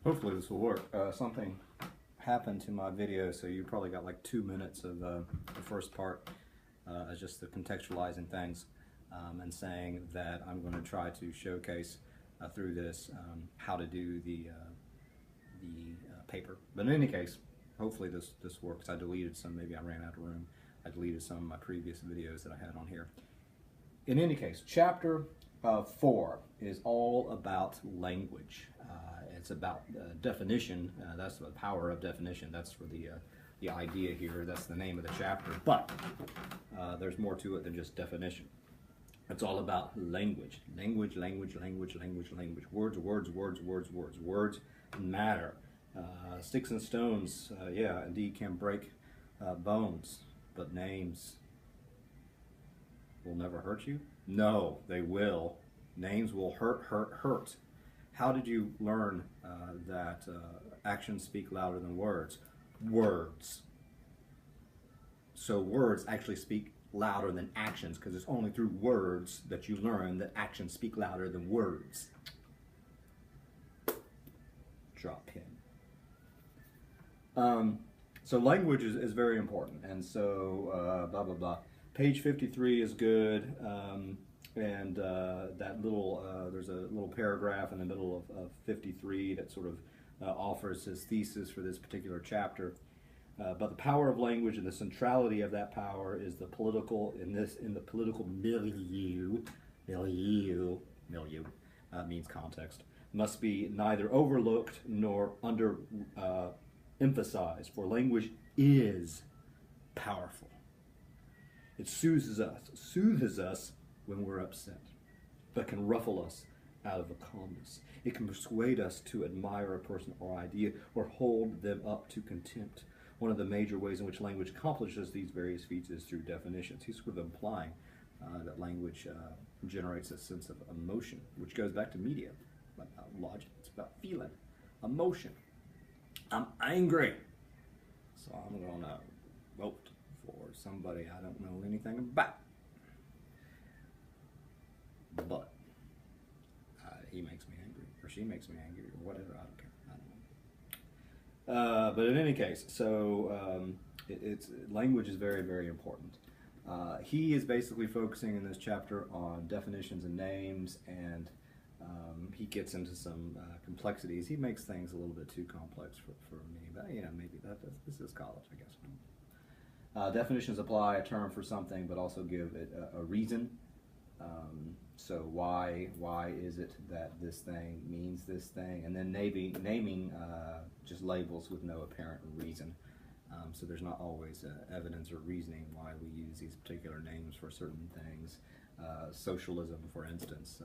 Hopefully this will work. Something happened to my video, so you probably got like 2 minutes of the first part as just the contextualizing things and saying that I'm going to try to showcase through this how to do the paper. But in any case, hopefully this works. I deleted some, maybe I ran out of room. I deleted some of my previous videos that I had on here. In any case, chapter 4 is all about language. It's about definition. That's the power of definition. That's for the idea here. That's the name of the chapter. But there's more to it than just definition. It's all about language. Language, language, language, language, language. Words, words, words, words, words. Words matter. Sticks and stones, yeah, indeed can break bones, but names will never hurt you? No, they will. Names will hurt, hurt, hurt. How did you learn that actions speak louder than words? Words. So words actually speak louder than actions, because it's only through words that you learn that actions speak louder than words. Drop pin. So language is very important, and so blah blah blah. Page 53 is good, and that little there's a little paragraph in the middle of 53 that sort of offers his thesis for this particular chapter. But the power of language and the centrality of that power is the political in the political milieu means context, must be neither overlooked nor under emphasized, for language is powerful. It soothes us when we're upset, but can ruffle us out of a calmness. It can persuade us to admire a person or idea or hold them up to contempt. One of the major ways in which language accomplishes these various feats is through definitions. He's sort of implying that language generates a sense of emotion, which goes back to media. It's about logic, it's about feeling, emotion. I'm angry, so I'm going to vote for somebody I don't know anything about. But he makes me angry, or she makes me angry, or whatever. I don't care. I don't know. But in any case, so language is very, very important. He is basically focusing in this chapter on definitions and names, and he gets into some complexities. He makes things a little bit too complex for me, but you know, maybe this is college, I guess. Definitions apply a term for something, but also give it a reason. So why is it that this thing means this thing? And then naming just labels with no apparent reason. So there's not always evidence or reasoning why we use these particular names for certain things. Socialism, for instance,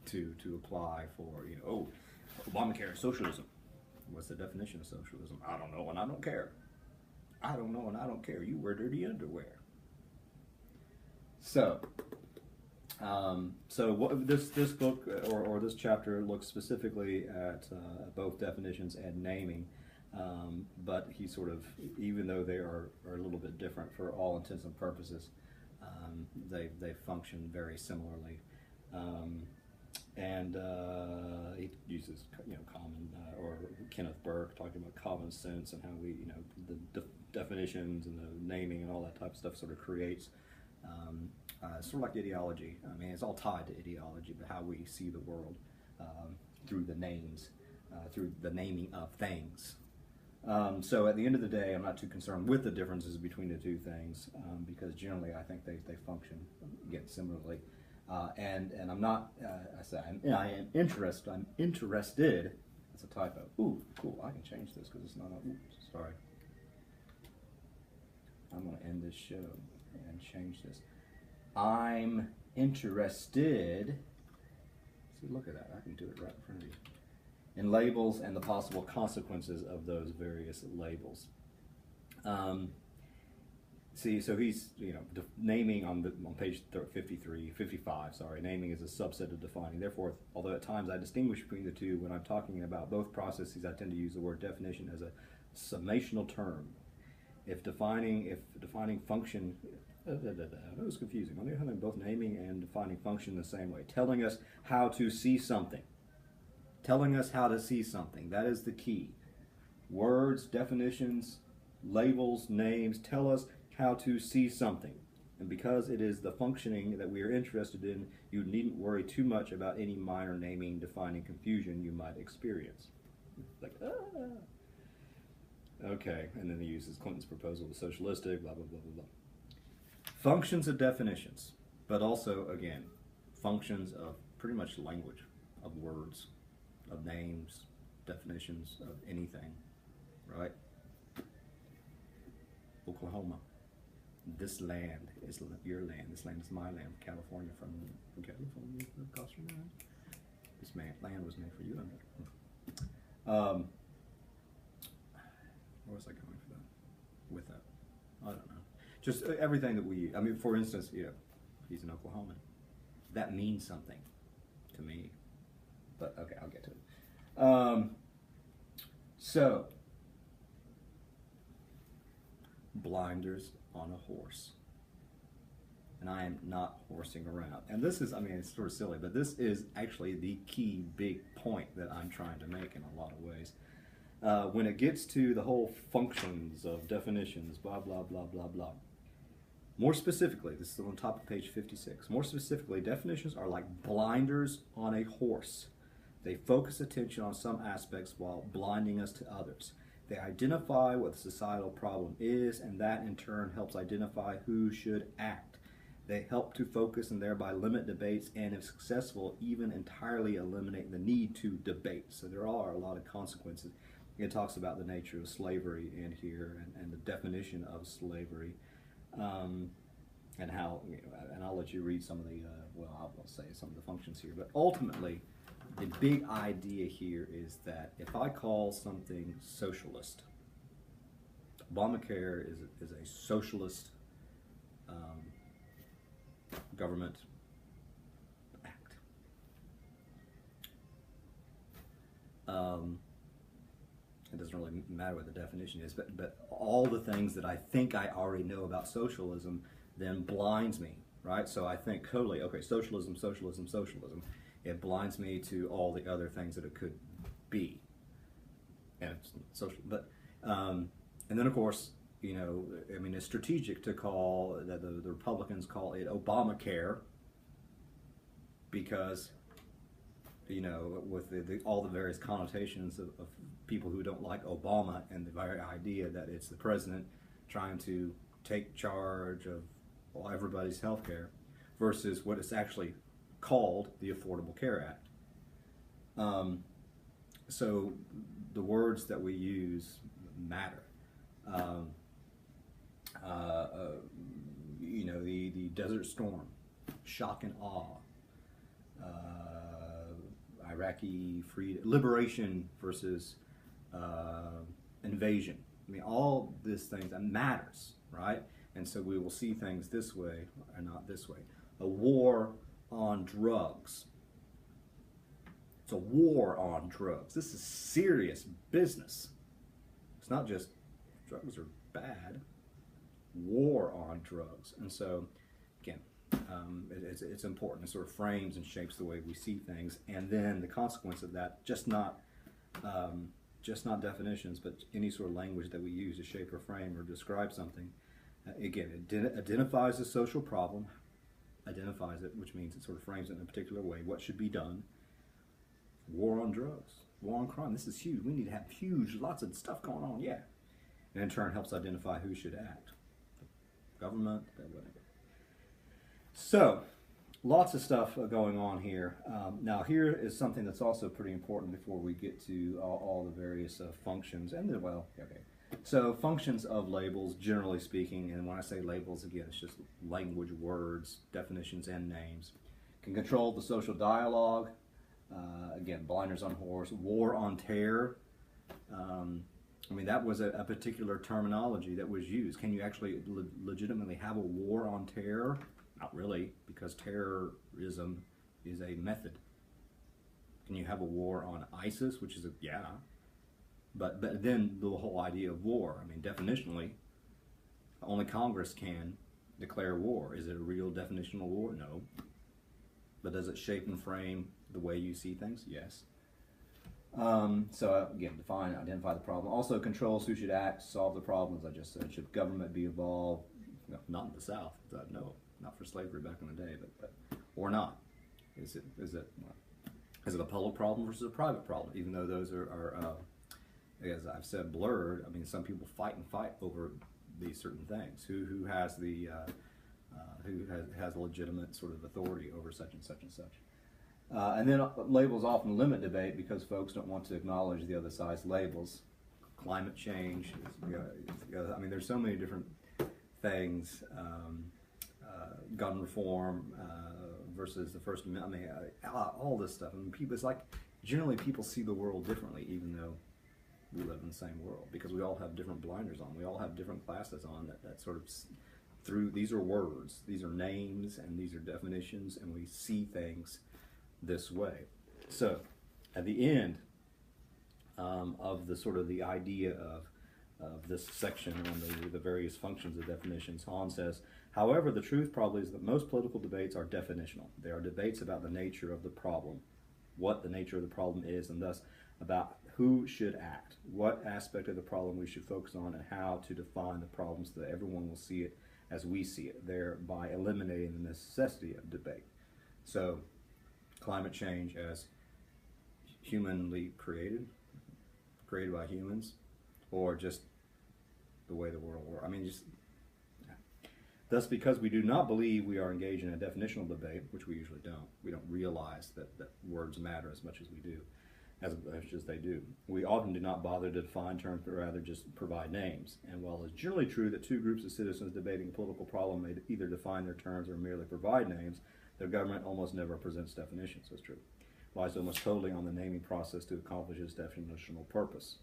to apply for, you know, oh, Obamacare is socialism. What's the definition of socialism? I don't know and I don't care. I don't know and I don't care. You wear dirty underwear. So this book or this chapter looks specifically at both definitions and naming, but he sort of, even though they are a little bit different for all intents and purposes, they function very similarly. And he uses, you know, common or Kenneth Burke talking about common sense and how we, you know, the definitions and the naming and all that type of stuff sort of creates sort of like ideology. I mean, it's all tied to ideology, but how we see the world through the names, through the naming of things. So at the end of the day, I'm not too concerned with the differences between the two things because generally I think they function again similarly. And I'm not, I am interested. I'm interested. That's a typo. Ooh, cool. I can change this because it's not. Sorry. I'm going to end this show and change this. I'm interested. See, look at that. I can do it right in front of you. In labels and the possible consequences of those various labels. See, so he's, you know, naming on page 55, sorry, naming is a subset of defining. Therefore, although at times I distinguish between the two, when I'm talking about both processes, I tend to use the word definition as a summational term. If defining function, that was confusing. On the other hand, both naming and defining function the same way, telling us how to see something. telling us how to see something. That is the key. Words, definitions, labels, names tell us how to see something. And because it is the functioning that we are interested in, you needn't worry too much about any minor naming, defining confusion you might experience. Like, ah. Okay, and then he uses Clinton's proposal was socialistic, blah, blah, blah, blah, blah. Functions of definitions, but also, again, functions of pretty much language, of words, of names, definitions of anything, right? Oklahoma. This land is your land. This land is my land. California from California across your land. This land was made for you and me. Where was I going for that? With that, I don't know. Just everything that we. I mean, for instance, he's an Oklahoman. That means something to me. But okay, I'll get to it. So, blinders on a horse. And I am not horsing around. And this is, I mean, it's sort of silly, but this is actually the key big point that I'm trying to make in a lot of ways. When it gets to the whole functions of definitions, blah, blah, blah, blah, blah. More specifically, this is on top of page 56. More specifically, definitions are like blinders on a horse. They focus attention on some aspects while blinding us to others. They identify what the societal problem is, and that in turn helps identify who should act. They help to focus and thereby limit debates, and if successful, even entirely eliminate the need to debate. So there are a lot of consequences. It talks about the nature of slavery in here and the definition of slavery, and how, and I'll let you read some of the, I'll say some of the functions here, but ultimately, the big idea here is that if I call something socialist, Obamacare is a socialist government act. It doesn't really matter what the definition is, but all the things that I think I already know about socialism then blinds me, right? So I think totally, okay, socialism, socialism, socialism. It blinds me to all the other things that it could be. And it's social, but, and then of course, I mean, it's strategic to call, that the Republicans call it Obamacare, because, with all the various connotations of people who don't like Obama, and the very idea that it's the president trying to take charge of everybody's health care, versus what it's actually called, the Affordable Care Act. So the words that we use matter. The Desert Storm, shock and awe, Iraqi liberation versus invasion. I mean, all these things that matters, right? And so we will see things this way or not this way. A war on drugs. It's a war on drugs. This is serious business. It's not just drugs are bad. War on drugs. And so, again, it's important. It sort of frames and shapes the way we see things. And then the consequence of that, just not definitions, but any sort of language that we use to shape or frame or describe something. Again, it identifies the social problem, identifies it, which means it sort of frames it in a particular way. What should be done? War on drugs, war on crime. This is huge. We need to have lots of stuff going on. Yeah, and in turn helps identify who should act. Government, whatever. So, lots of stuff going on here. Now, here is something that's also pretty important before we get to all the various functions. And then, okay. So, functions of labels, generally speaking, and when I say labels, again, it's just language, words, definitions, and names. Can control the social dialogue. Again, blinders on horse, war on terror. I mean, that was a particular terminology that was used. Can you actually legitimately have a war on terror? Not really, because terrorism is a method. Can you have a war on ISIS, which is yeah. But then the whole idea of war, I mean, definitionally, only Congress can declare war. Is it a real definitional war? No. But does it shape and frame the way you see things? Yes. So again, define, identify the problem. Also controls who should act, solve the problems. I just said, should government be involved? No, not in the South. No, not for slavery back in the day, but or not. Is it a public problem versus a private problem? Even though those are as I've said, blurred. I mean, some people fight over these certain things. Who has the who has legitimate sort of authority over such and such and such. And then labels often limit debate because folks don't want to acknowledge the other side's labels. Climate change, I mean, there's so many different things. Gun reform versus the First Amendment. I mean, all this stuff. I mean, people. It's like generally people see the world differently, even though we live in the same world, because we all have different blinders on. We all have different glasses on that sort of through. These are words. These are names, and these are definitions, and we see things this way. So at the end of the sort of the idea of this section on the various functions of definitions, Hahn says, however, the truth probably is that most political debates are definitional. They are debates about the nature of the problem, what the nature of the problem is, and thus about who should act, what aspect of the problem we should focus on, and how to define the problem so that everyone will see it as we see it, thereby eliminating the necessity of debate. So climate change as humanly created by humans, or just the way the world works. I mean, just thus, because we do not believe we are engaged in a definitional debate, which we usually don't, we don't realize that words matter as much as we do, as much as they do. We often do not bother to define terms, but rather just provide names. And while it's generally true that two groups of citizens debating a political problem may either define their terms or merely provide names, the government almost never presents definitions. That's true. Relies almost totally on the naming process to accomplish its definitional purpose,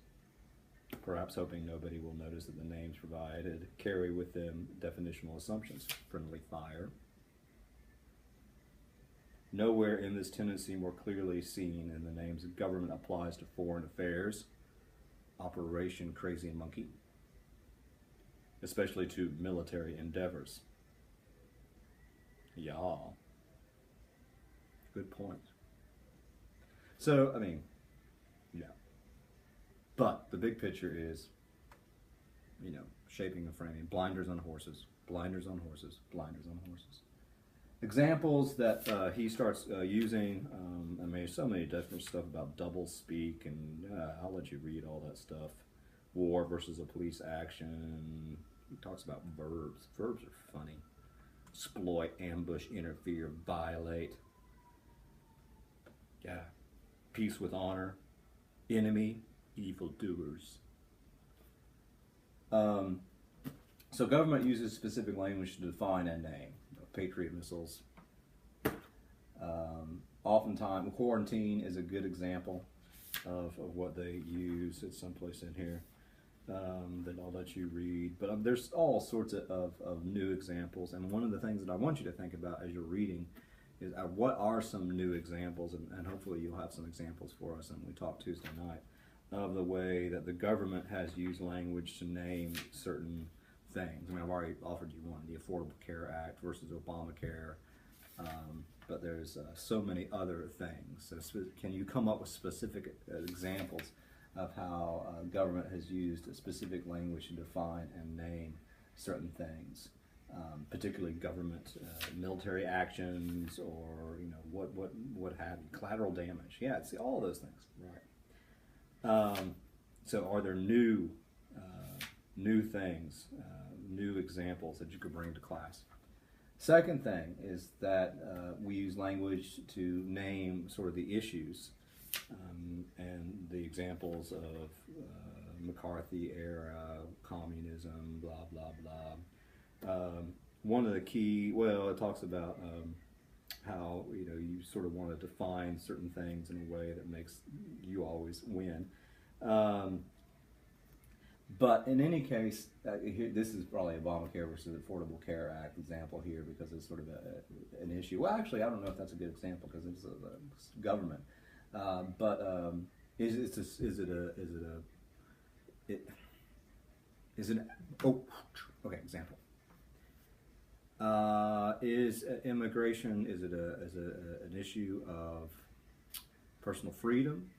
perhaps hoping nobody will notice that the names provided carry with them definitional assumptions. Friendly fire. Nowhere in this tendency more clearly seen in the names government applies to foreign affairs, Operation Crazy Monkey, especially to military endeavors. Yeah. Good point. So, I mean, yeah. But the big picture is, shaping and framing. Blinders on horses, blinders on horses, blinders on horses. Examples that he starts using, I mean, so many different stuff about double speak, and I'll let you read all that stuff. War versus a police action. He talks about verbs. Verbs are funny. Exploit, ambush, interfere, violate. Yeah. Peace with honor. Enemy, evildoers. So government uses specific language to define a name. Patriot missiles. Oftentimes, quarantine is a good example of what they use. It's someplace in here that I'll let you read. But there's all sorts of new examples. And one of the things that I want you to think about as you're reading is what are some new examples, and hopefully you'll have some examples for us when we talk Tuesday night, of the way that the government has used language to name certain things. I mean, I've already offered you one, the Affordable Care Act versus Obamacare, but there's so many other things. So can you come up with specific examples of how government has used a specific language to define and name certain things, particularly government military actions, or what have you, collateral damage? Yeah, it's all those things, right? So are there new things, new examples that you could bring to class? Second thing is that we use language to name sort of the issues and the examples of McCarthy era, communism, blah, blah, blah. One of the key, it talks about how you sort of want to define certain things in a way that makes you always win. But in any case, this is probably Obamacare versus Affordable Care Act example here, because it's sort of an issue. Well, actually, I don't know if that's a good example because it's a government. Example. Is immigration, is it an issue of personal freedom,